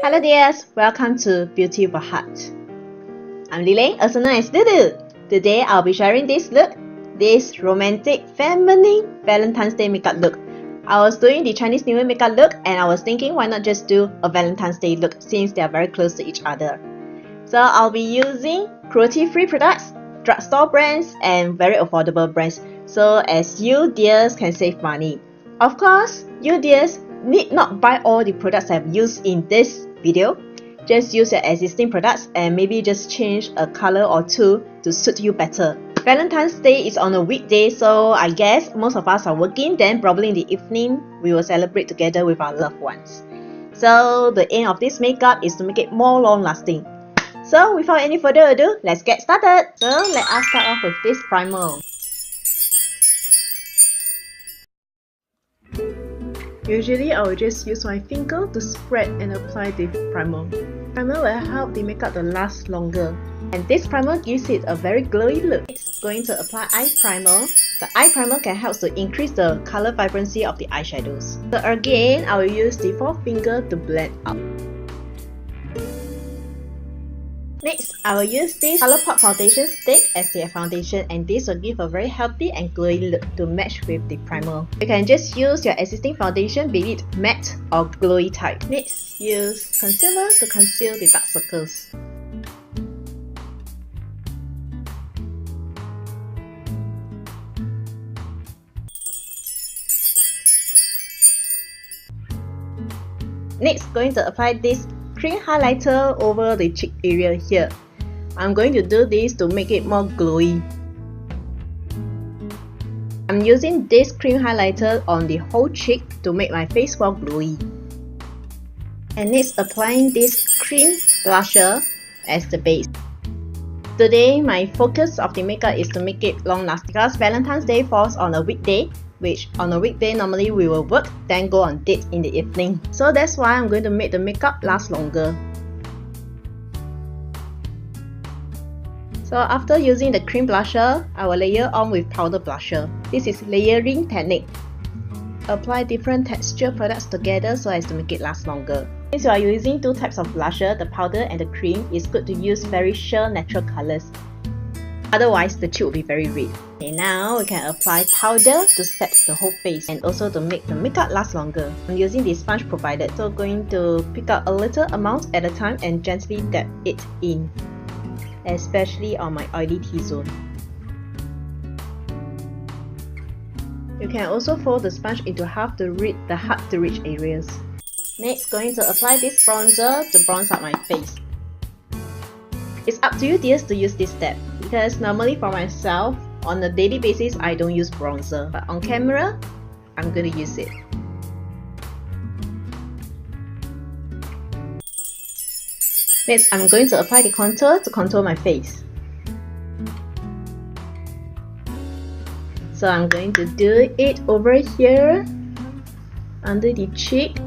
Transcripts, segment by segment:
Hello dears, welcome to Beauty for Heart. I'm Liling, also known as Dudu. Today I'll be sharing this look, this romantic, feminine Valentine's Day makeup look. I was doing the Chinese New Year makeup look and I was thinking why not just do a Valentine's Day look since they are very close to each other. So I'll be using cruelty-free products, drugstore brands and very affordable brands so as you dears can save money. Of course, you dears need not buy all the products I've used in this video. Just use your existing products and maybe just change a color or two to suit you better. Valentine's Day is on a weekday, so I guess most of us are working, then probably in the evening we will celebrate together with our loved ones. So the aim of this makeup is to make it more long lasting. So without any further ado, let's get started. So let us start off with this primer. Usually I will just use my finger to spread and apply the primer. Primer will help the makeup to last longer. And this primer gives it a very glowy look. It's going to apply eye primer. The eye primer can help to increase the color vibrancy of the eyeshadows. So again, I will use the forefinger to blend out. Next, I will use this ColourPop foundation stick as the foundation, and this will give a very healthy and glowy look to match with the primer. You can just use your existing foundation, be it matte or glowy type. Next, use concealer to conceal the dark circles. Next, going to apply this cream highlighter over the cheek area here. I'm going to do this to make it more glowy. I'm using this cream highlighter on the whole cheek to make my face more glowy. And next, applying this cream blusher as the base. Today, my focus of the makeup is to make it long lasting because Valentine's Day falls on a weekday, which on a weekday normally we will work, then go on date in the evening. So that's why I'm going to make the makeup last longer. So after using the cream blusher, I will layer on with powder blusher. This is layering technique. Apply different texture products together so as to make it last longer. Since you are using two types of blusher, the powder and the cream, it's good to use very sheer natural colors. Otherwise, the cheek will be very red. Okay, now we can apply powder to set the whole face and also to make the makeup last longer. I'm using the sponge provided, so going to pick out a little amount at a time and gently dab it in, especially on my oily T-zone. You can also fold the sponge into half to reach the hard to reach areas. Next, going to apply this bronzer to bronze out my face. It's up to you dears to use this step, because normally for myself, on a daily basis, I don't use bronzer, but on camera, I'm going to use it. Next, I'm going to apply the contour to contour my face. So I'm going to do it over here, under the cheek,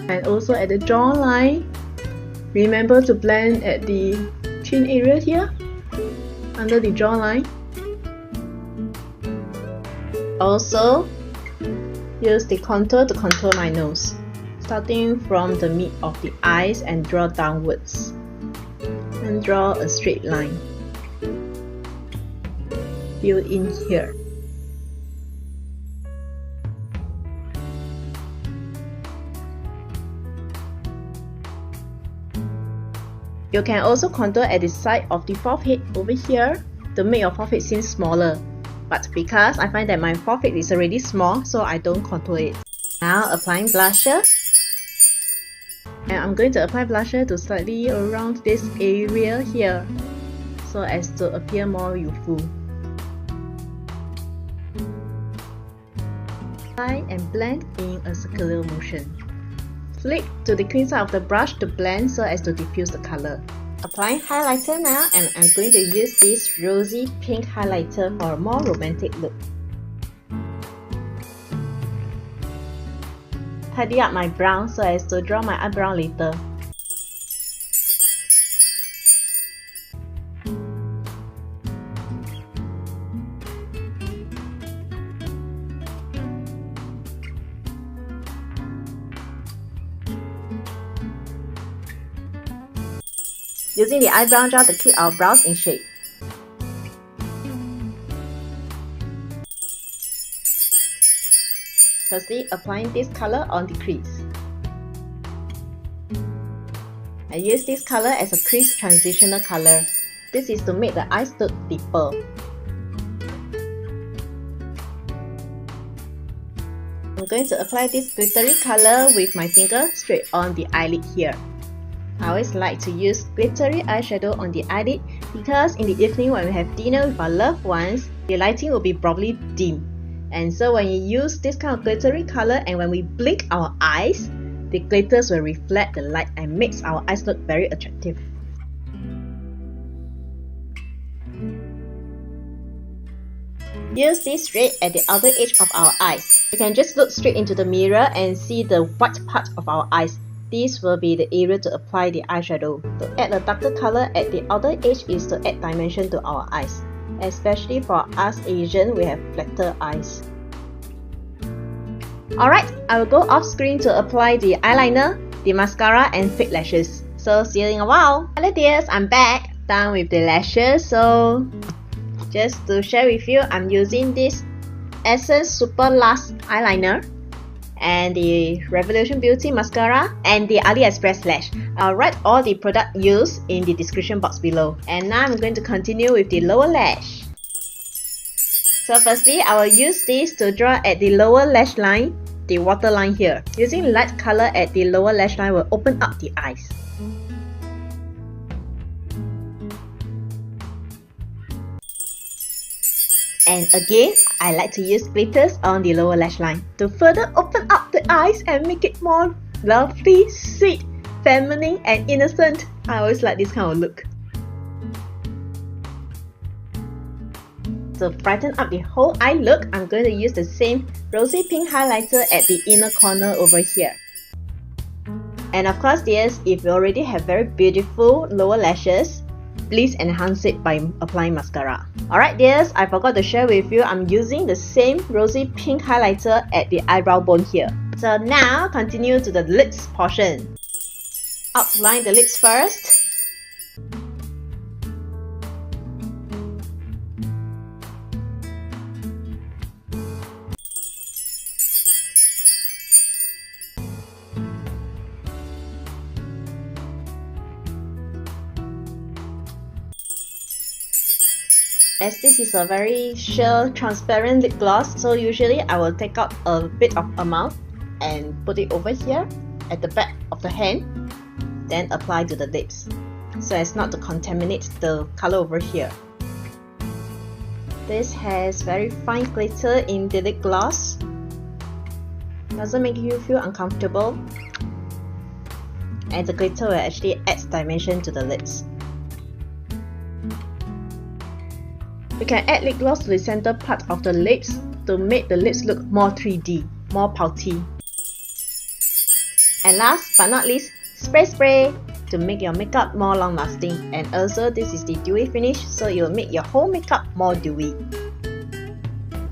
and also at the jawline. Remember to blend at the chin area here, under the jawline. Also, use the contour to contour my nose, starting from the mid of the eyes and draw downwards. And draw a straight line. Fill in here. You can also contour at the side of the forehead over here to make your forehead seem smaller. But because I find that my forehead is already small, so I don't contour it. Now applying blusher. And I'm going to apply blusher to slightly around this area here, so as to appear more youthful. Apply and blend in a circular motion. Flick to the clean side of the brush to blend so as to diffuse the color. Applying highlighter now, and I'm going to use this rosy pink highlighter for a more romantic look. Tidy up my brown so as to draw my eyebrow later. using the eyebrow gel to keep our brows in shape. Firstly, applying this color on the crease. I use this color as a crease transitional color. This is to make the eyes look deeper. I'm going to apply this glittery color with my finger straight on the eyelid here. I always like to use glittery eyeshadow on the eyelid because in the evening when we have dinner with our loved ones, the lighting will be probably dim. And so when you use this kind of glittery color and when we blink our eyes, the glitters will reflect the light and makes our eyes look very attractive. Use this red at the outer edge of our eyes. You can just look straight into the mirror and see the white part of our eyes. This will be the area to apply the eyeshadow. To add a darker color at the outer edge is to add dimension to our eyes. Especially for us Asian, we have flatter eyes. Alright, I will go off screen to apply the eyeliner, the mascara and fake lashes. So see you in a while. Hello dears, I'm back. Done with the lashes. So just to share with you, I'm using this Essence Super Last eyeliner and the Revolution Beauty mascara and the AliExpress lash. I'll write all the product used in the description box below. And now I'm going to continue with the lower lash. So firstly, I will use this to draw at the lower lash line, the waterline here. Using light color at the lower lash line will open up the eyes. And again, I like to use glitters on the lower lash line to further open up the eyes and make it more lovely, sweet, feminine and innocent. I always like this kind of look. To brighten up the whole eye look, I'm going to use the same rosy pink highlighter at the inner corner over here. And of course, dears, if you already have very beautiful lower lashes, please enhance it by applying mascara. Alright dears, I forgot to share with you, I'm using the same rosy pink highlighter at the eyebrow bone here. So now, continue to the lips portion. Outline the lips first. As this is a very sheer transparent lip gloss, so usually I will take out a bit of amount and put it over here at the back of the hand, then apply to the lips so as not to contaminate the color over here. This has very fine glitter in the lip gloss. Doesn't make you feel uncomfortable, and the glitter will actually add dimension to the lips. We can add lip gloss to the center part of the lips to make the lips look more 3D, more pouty. And last but not least, spray to make your makeup more long lasting. And also this is the dewy finish, so it will make your whole makeup more dewy.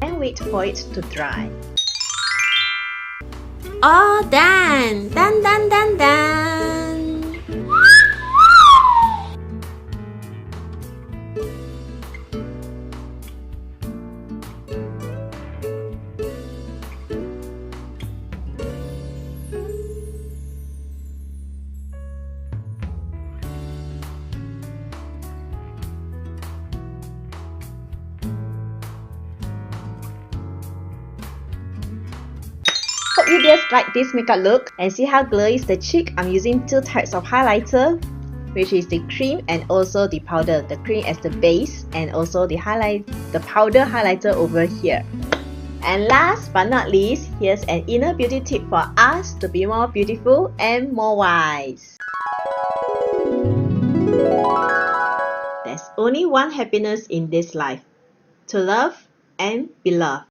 And wait for it to dry. All done! Done! Hope you guys like this makeup look and see how glowy is the cheek. I'm using two types of highlighter, which is the cream and also the powder. The cream as the base and also the powder highlighter over here. And last but not least, here's an inner beauty tip for us to be more beautiful and more wise. There's only one happiness in this life: to love and be loved.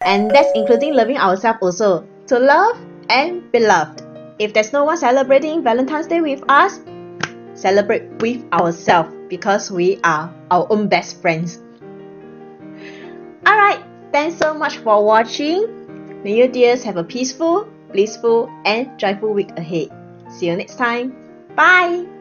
And that's including loving ourselves also. To love and be loved. If there's no one celebrating Valentine's Day with us, celebrate with ourselves because we are our own best friends. Alright, thanks so much for watching. May you dears have a peaceful, blissful and joyful week ahead. See you next time. Bye!